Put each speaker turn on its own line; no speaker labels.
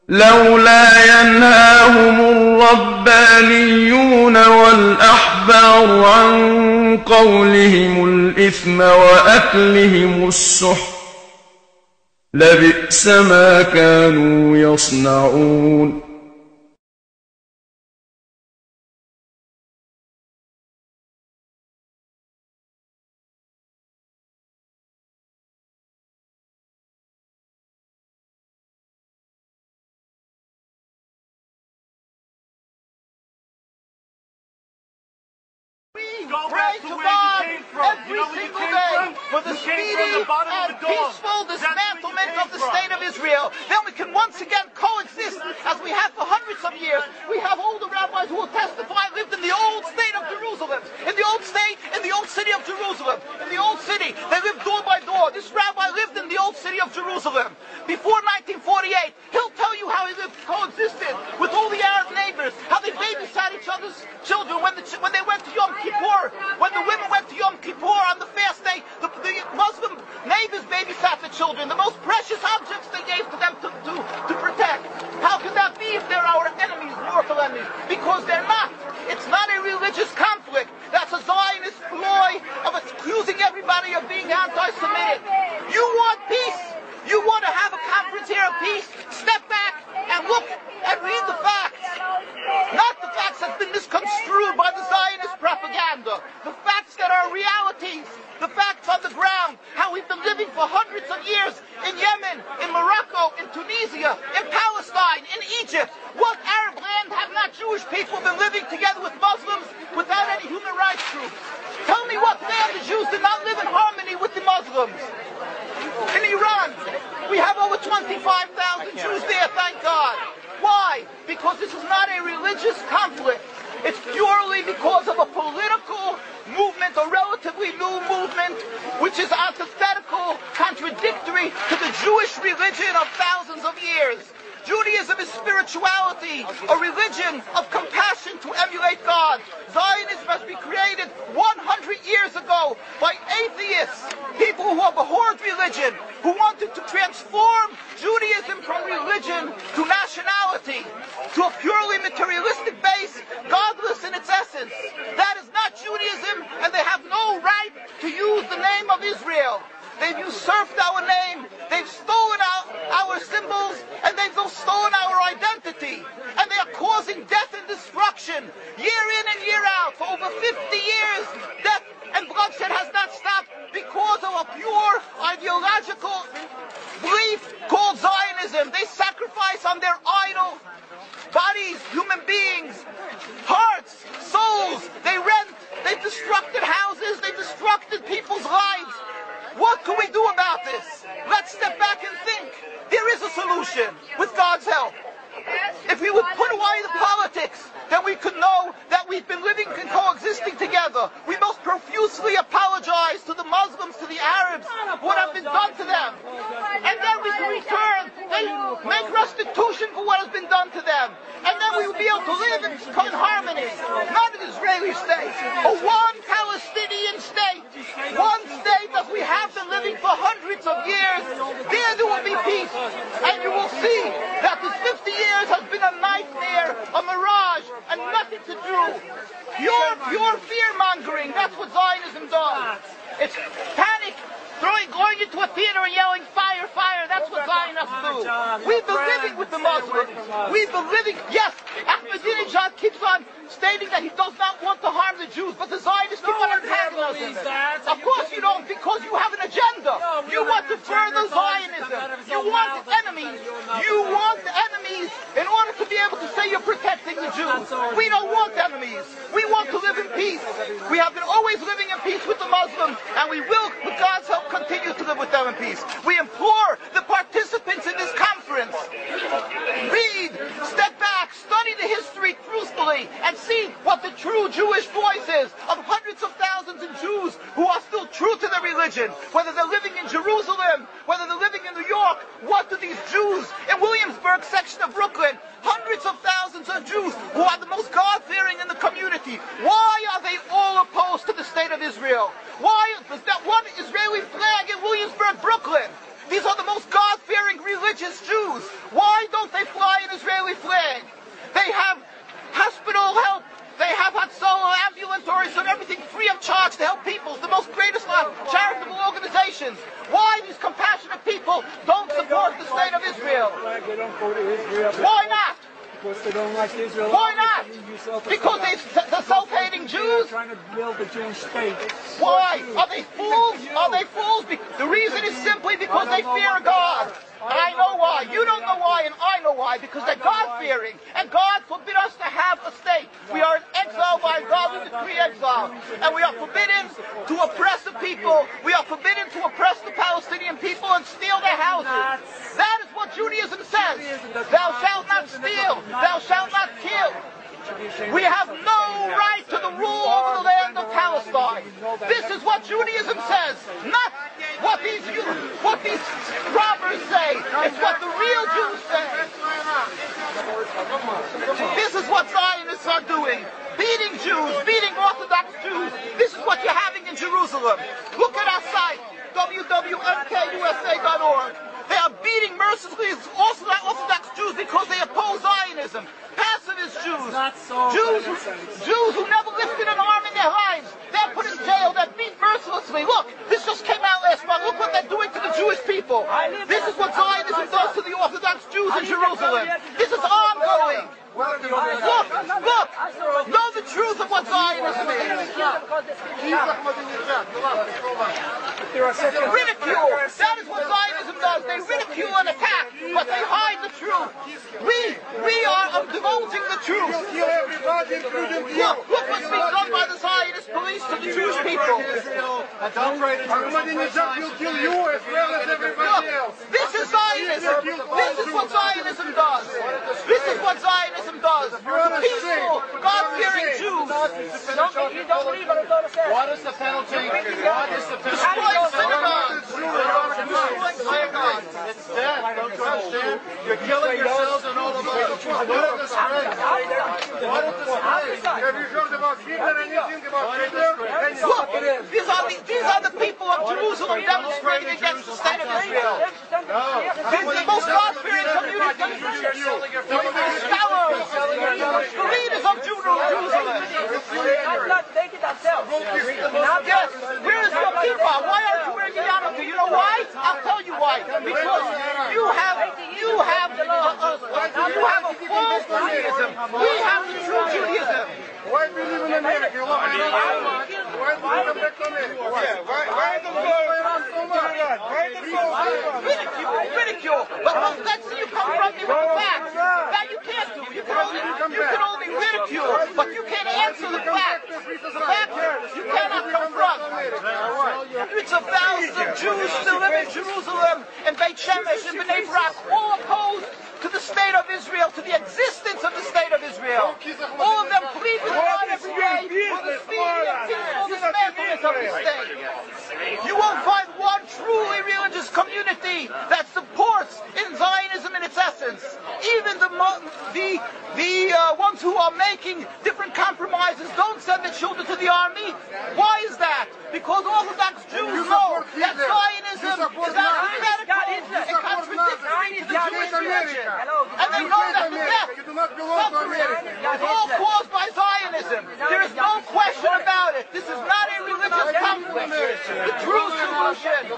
لولا ينهاهم الربانيون والأحبار عن قولهم الإثم وأكلهم السحت لبئس ما كانوا يصنعون.
Pray to God every single day for the speedy and peaceful dismantlement of the state of Israel. Then we can once again coexist as we have for hundreds of years. We have older rabbis who will testify lived in the old state of Jerusalem. In the old state, in the old city of Jerusalem. In the old city, they lived door by door. This rabbi lived in the old city of Jerusalem. Before 1948, he'll tell you how he lived, coexisted with all the Arab neighbors, how they babysat each other's children when they went to Yom Kippur. When the women went to Yom Kippur on the fast day, the Muslim neighbors babysat the children, the most precious objects they gave to them to protect. How can that be if they're our enemies, mortal enemies? Because they're not. It's not a religious conflict. That's a Zionist ploy of accusing everybody of being anti-Semitic. You want peace? You want to have a conference here of peace? Step back and look and read the facts. Not the facts that's been misconstrued by the Zionist propaganda. The facts that are realities. The facts on the ground. How we've been living for hundreds of years in Yemen, in Morocco, in Tunisia, in Palestine, in Egypt. What Arab land have not Jewish people been living together with Muslims without any human rights groups? Tell me what land the Jews did not live in harmony with the Muslims. In Iran, we have over 25,000 Jews there, thank God. Why? Because this is not a religious conflict. It's purely because of a political movement, a relatively new movement, which is antithetical, contradictory to the Jewish religion of thousands of years. Judaism is spirituality, a religion of compassion to emulate God. Zionism has been created 100 years ago by atheists, people who have abhorred religion, who wanted to transform Judaism from religion to nationality, to a purely materialistic base, godless in its essence. That is not Judaism, and they have no right to use the name of Israel. They've usurped our name, they've stolen our symbols, and they've stolen our identity. And they are causing death and destruction, year in and year out. For over 50 years, death and bloodshed has not stopped because of a pure ideological belief called Zionism. They sacrifice on their idol bodies, human beings, hearts, souls. They rent, they've destructed houses, they've destructed people's lives. What can we do about this? Let's step back and think. There is a solution with God's help. If we would put away the politics, then we could know that we've been living and coexisting together. We most profusely apologize to the Muslims, to the Arabs, what has been done to them. And then we can return and make restitution for what has been done to them. And then we will be able to live in harmony. Not an Israeli state, a one Palestinian state. One state that we have been living for hundreds of years. There will be peace. And you will see that this 50 years has been a nightmare, a mirage, and nothing to do. Pure fear-mongering, that's what Zionism does. It's panic, going into a theater and yelling, fire, fire, that's what Zionists do. We've been living with the Muslims. We've been living, yes, Ahmadinejad keeps on stating that he does not want to harm the Jews, but the Zionists keep on antagonizing them. Of course you don't, because you have an agenda. You want to further Zionism. You want enemies. You want enemies in order to be able to say you're protecting the Jews. We don't want enemies. We want to live in peace. We have been always living in peace with the Muslims, and we will, with God's help, continue to live with them in peace. We implore the participants in this conference, read, step back, study the history truthfully, and see what the true Jewish voice is of hundreds of thousands of Jews who are still true to their religion, whether they're living in Jerusalem, whether they're living in New York. What do these Jews in Williamsburg section of Brooklyn, hundreds of thousands of Jews who are the most God-fearing in the community, why are they all opposed to the state of Israel? Why is that one Israeli flag in Williamsburg, Brooklyn? These are the most God-fearing religious Jews. Jews. Why don't they fly an Israeli flag? They have hospital help. They have Hatzalah, ambulatories, and everything free of charge to help people. It's the most greatest charitable organizations. Why these compassionate people don't support the state of Israel?
They don't go to Israel.
Why not?
Because they don't like Israel.
Why not? Because they're self-hating Jews?
They're trying to build a Jewish state.
Why? Are they fools? Are they fools? The reason is simply because they fear God. I know why. You don't know why, and I know why. Because they're God-fearing. And God forbid us to have a state. We are in exile by God. We decree exile. And we are forbidden to oppress the people. We are forbidden to oppress the Palestinian people and steal their houses. That is what Judaism says. Thou shalt not steal. Thou shalt not kill. We have no right to the rule over the land of Palestine. This is what Judaism says, not what these robbers say. It's what the real Jews say. This is what Zionists are doing. Beating Jews, beating Orthodox Jews. This is what you're having in Jerusalem. Look at our site, www.mkusa.org. They are beating mercilessly Orthodox Jews because they oppose Zionism. Pacifist Jews. Jews who never lifted an arm in their lives. They're put in jail. They're beat mercilessly. Look, this just came out last month. Look what they're doing to the Jewish people. This is what Zionism does to the Orthodox Jews in Jerusalem. This is ongoing. Look, know the truth of what Zionism is. Ridicule. That is what Zionism does. They ridicule and attack, but they hide the truth. We are divulging the truth. Look what's being done by the Zionist police to the Jewish people.
Will kill you as well as everybody else.
This is Zionism. This is what Zionism does. This is what Zionism does. Peaceful, God-fearing Jews.
What is the penalty?
Destroying synagogues.
It's dead. Don't touch them. You're killing yourselves and all of us. What is the spread? What is the spread? Have you heard about Hitler? Anything about Hitler?
Look, these are the people of Jerusalem demonstrating against the state of Israel. This is the most God-fearing community. Scholars, the leaders of Jerusalem. Yes, where is your kippah? Why aren't you wearing a yarmulke? You know why? I'll tell you why. Because you have a false Judaism. We have the true Judaism.
Why do you live in America? You love America so much. Why do you come back to America? Why do you go around so much?
Ridicule. But let's see you confront me with the facts. That you can't do. You can only ridicule, but you can't answer the facts. The facts you cannot confront. Hundreds of thousands of Jews still live in Jerusalem, and Beit Shemesh, and Bnei Brak, all opposed to the state of Israel, to the existence of the state of Israel. All of them plead with God every day for the speedy and peaceful dismantlement of the state. You won't find one truly religious community that supports in Zionism in its essence. Even the ones who are making different compromises don't send their children to the army. Why is that? Because Orthodox Jews know that Zionism is antithetical and contradictory to the Jewish religion. And they know that the death, suffering, is all caused by Zionism. There is no question about it. This is not a religious conflict. The true solution